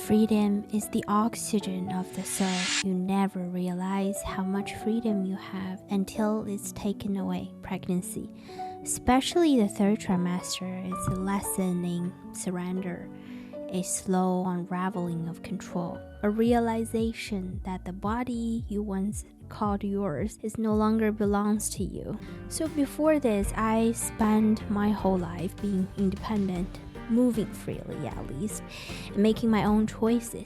Freedom is the oxygen of the soul. You never realize how much freedom you have until it's taken away. Pregnancy, especially the third trimester, is a lesson in surrender, a slow unraveling of control, a realization that the body you once called yours is no longer belongs to you. So before this, I spent my whole life being independent, moving freely at least, and making my own choices.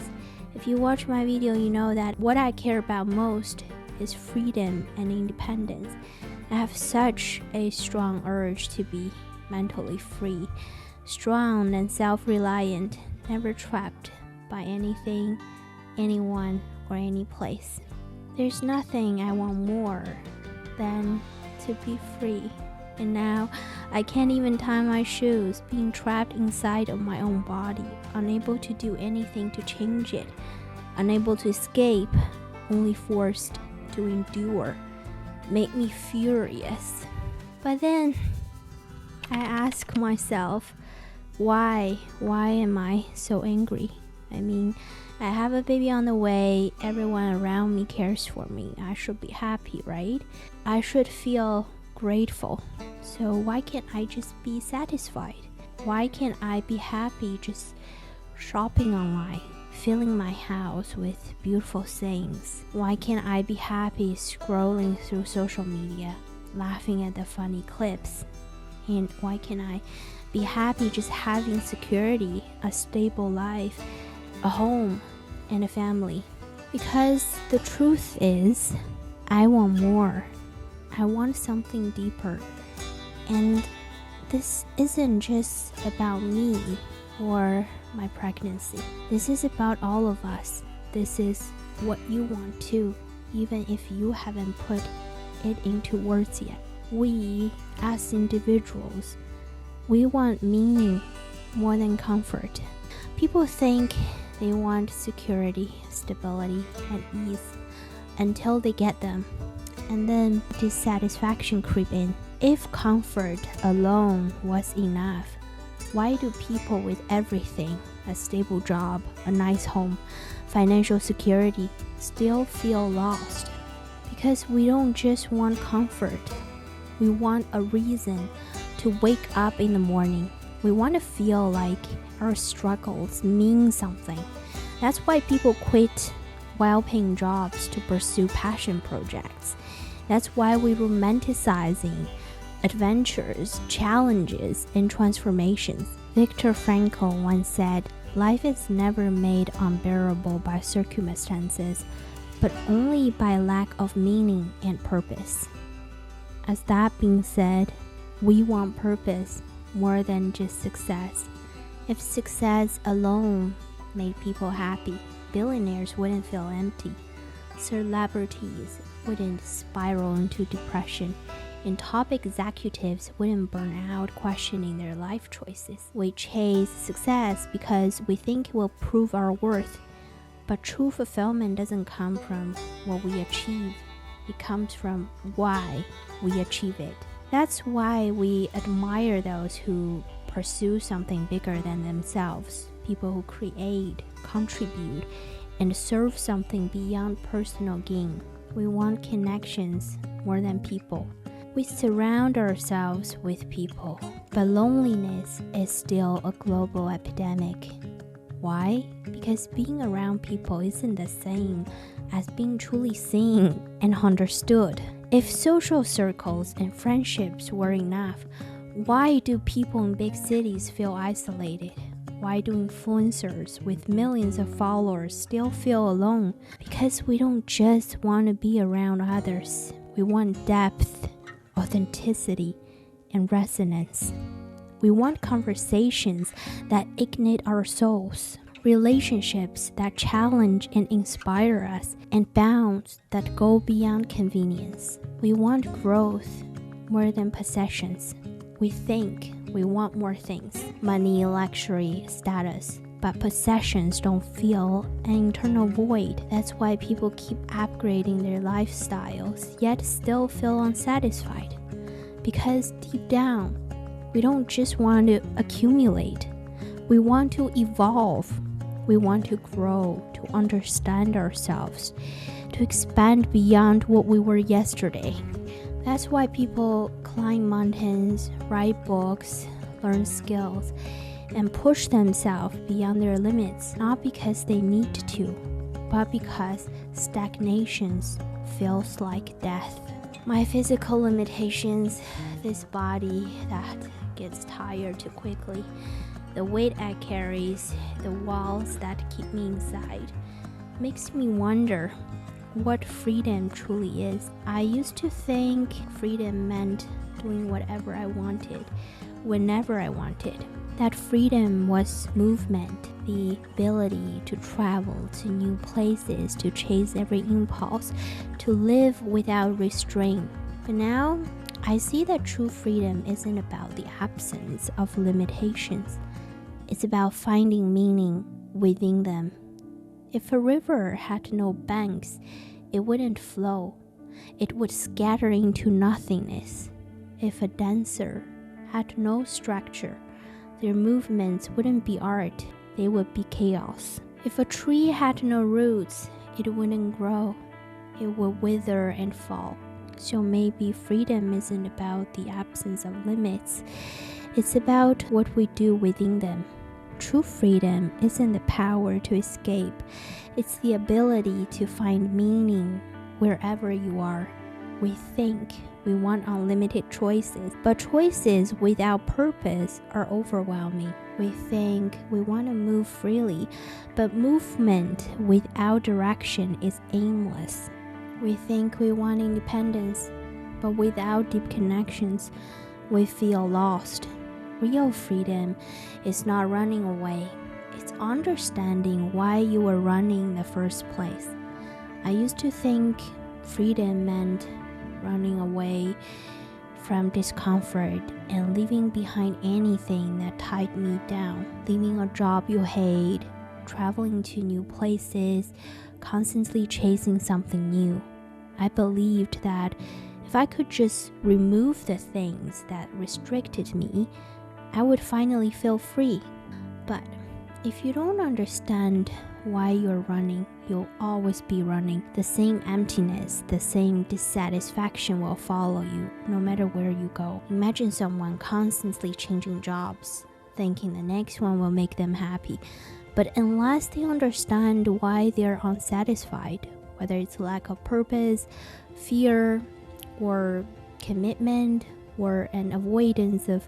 If you watch my video, you know that what I care about most is freedom and independence. I have such a strong urge to be mentally free, strong and self-reliant, never trapped by anything, anyone, or any place. There's nothing I want more than to be free. And now, I can't even tie my shoes, being trapped inside of my own body, unable to do anything to change it, unable to escape, only forced to endure, made me furious. But then, I ask myself, why am I so angry? I mean, I have a baby on the way, everyone around me cares for me, I should be happy, right? I should feel grateful. So why can't I just be satisfied? Why can't I be happy just shopping online, filling my house with beautiful things? Why can't I be happy scrolling through social media, laughing at the funny clips? And why can't I be happy just having security, a stable life, a home, and a family? Because the truth is, I want more. I want something deeper. And this isn't just about me or my pregnancy. This is about all of us. This is what you want too, even if you haven't put it into words yet. We, as individuals, we want meaning more than comfort. People think they want security, stability, and ease until they get them. And then dissatisfaction creep in. If comfort alone was enough, why do people with everything, a stable job, a nice home, financial security, still feel lost? Because we don't just want comfort. We want a reason to wake up in the morning. We want to feel like our struggles mean something. That's why people quit well-paying jobs to pursue passion projects. That's why we're romanticizing adventures, challenges, and transformations. Viktor Frankl once said, "Life is never made unbearable by circumstances, but only by lack of meaning and purpose." As that being said, we want purpose more than just success. If success alone made people happy, billionaires wouldn't feel empty. Celebrities wouldn't spiral into depression, and top executives wouldn't burn out questioning their life choices. We chase success because we think it will prove our worth, but true fulfillment doesn't come from what we achieve. It comes from why we achieve it. That's why we admire those who pursue something bigger than themselves, people who create, contribute, and serve something beyond personal gain. We want connections more than people. We surround ourselves with people, but loneliness is still a global epidemic. Why? Because being around people isn't the same as being truly seen and understood. If social circles and friendships were enough, why do people in big cities feel isolated? Why do influencers with millions of followers still feel alone? Because we don't just want to be around others. We want depth, authenticity, and resonance. We want conversations that ignite our souls, relationships that challenge and inspire us, and bonds that go beyond convenience. We want growth more than possessions. We think we want more things, money, luxury, status, but possessions don't fill an internal void. That's why people keep upgrading their lifestyles, yet still feel unsatisfied. Because deep down, we don't just want to accumulate. We want to evolve. We want to grow, to understand ourselves, to expand beyond what we were yesterday. That's why people climb mountains, write books, learn skills, and push themselves beyond their limits, not because they need to, but because stagnation feels like death. My physical limitations, this body that gets tired too quickly, the weight I carry, the walls that keep me inside, makes me wonder what freedom truly is. I used to think freedom meant doing whatever I wanted, whenever I wanted. That freedom was movement, the ability to travel to new places, to chase every impulse, to live without restraint. But now, I see that true freedom isn't about the absence of limitations. It's about finding meaning within them. If a river had no banks, it wouldn't flow. It would scatter into nothingness. If a dancer had no structure, their movements wouldn't be art, they would be chaos. If a tree had no roots, it wouldn't grow. It would wither and fall. So maybe freedom isn't about the absence of limits. It's about what we do within them. True freedom isn't the power to escape. It's the ability to find meaning wherever you are. We think we want unlimited choices, but choices without purpose are overwhelming. We think we want to move freely, but movement without direction is aimless. We think we want independence, but without deep connections, we feel lost. Real freedom is not running away. It's understanding why you were running in the first place. I used to think freedom meant running away from discomfort and leaving behind anything that tied me down, leaving a job you hate, traveling to new places, constantly chasing something new. I believed that if I could just remove the things that restricted me, I would finally feel free. But if you don't understand why you're running, you'll always be running. The same emptiness, the same dissatisfaction will follow you no matter where you go. Imagine someone constantly changing jobs, thinking the next one will make them happy. But unless they understand why they're unsatisfied, whether it's lack of purpose, fear, or commitment, or an avoidance of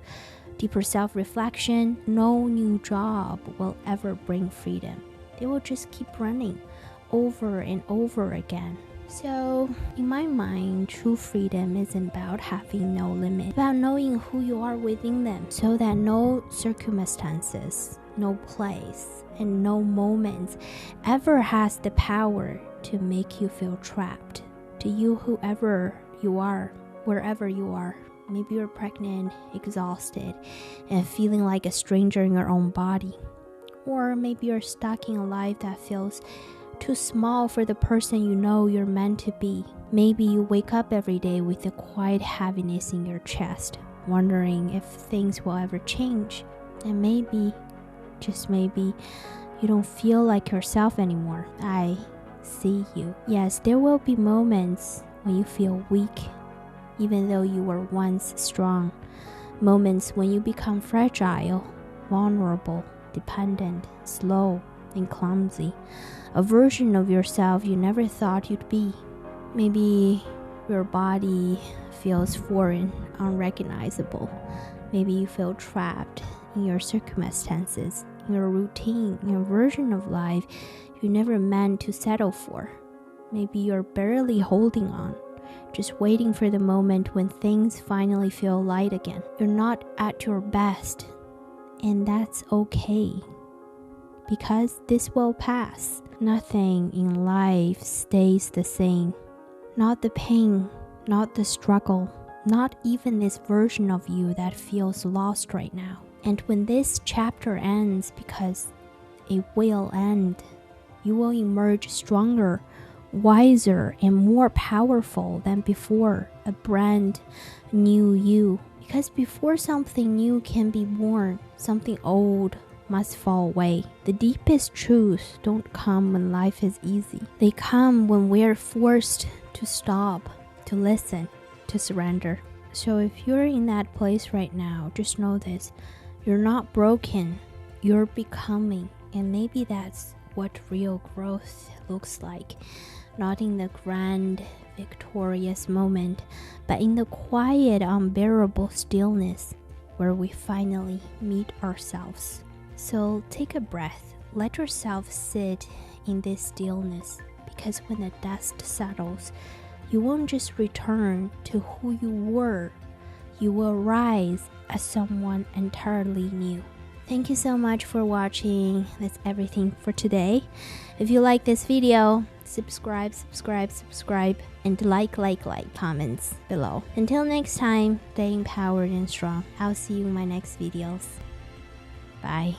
deeper self-reflection, no new job will ever bring freedom. They will just keep running over and over again. So, in my mind, true freedom isn't about having no limit, it's about knowing who you are within them, so that no circumstances, no place, and no moments ever has the power to make you feel trapped. To you, whoever you are, wherever you are, maybe you're pregnant, exhausted, and feeling like a stranger in your own body. Or maybe you're stuck in a life that feels too small for the person you know you're meant to be. Maybe you wake up every day with a quiet heaviness in your chest, wondering if things will ever change. And maybe, just maybe, you don't feel like yourself anymore. I see you. Yes, there will be moments when you feel weak, even though you were once strong. Moments when you become fragile, vulnerable, dependent, slow, and clumsy. A version of yourself you never thought you'd be. Maybe your body feels foreign, unrecognizable. Maybe you feel trapped in your circumstances, in your routine, in your version of life you never meant to settle for. Maybe you're barely holding on, just waiting for the moment when things finally feel light again. You're not at your best, and that's okay, because this will pass. Nothing in life stays the same. Not the pain, not the struggle, not even this version of you that feels lost right now. And when this chapter ends, because it will end, you will emerge stronger, wiser, and more powerful than before, a brand new you. Because before something new can be born, something old must fall away. The deepest truths don't come when life is easy. They come when we're forced to stop, to listen, to surrender. So if you're in that place right now, just know this. You're not broken. You're becoming. And maybe that's what real growth looks like. Not in the grand, victorious moment, but in the quiet, unbearable stillness where we finally meet ourselves. So take a breath. Let yourself sit in this stillness, because when the dust settles, you won't just return to who you were. You will rise as someone entirely new. Thank you so much for watching. That's everything for today. If you like this video, subscribe, and like comments below. Until next time, stay empowered and strong. I'll see you in my next videos. Bye.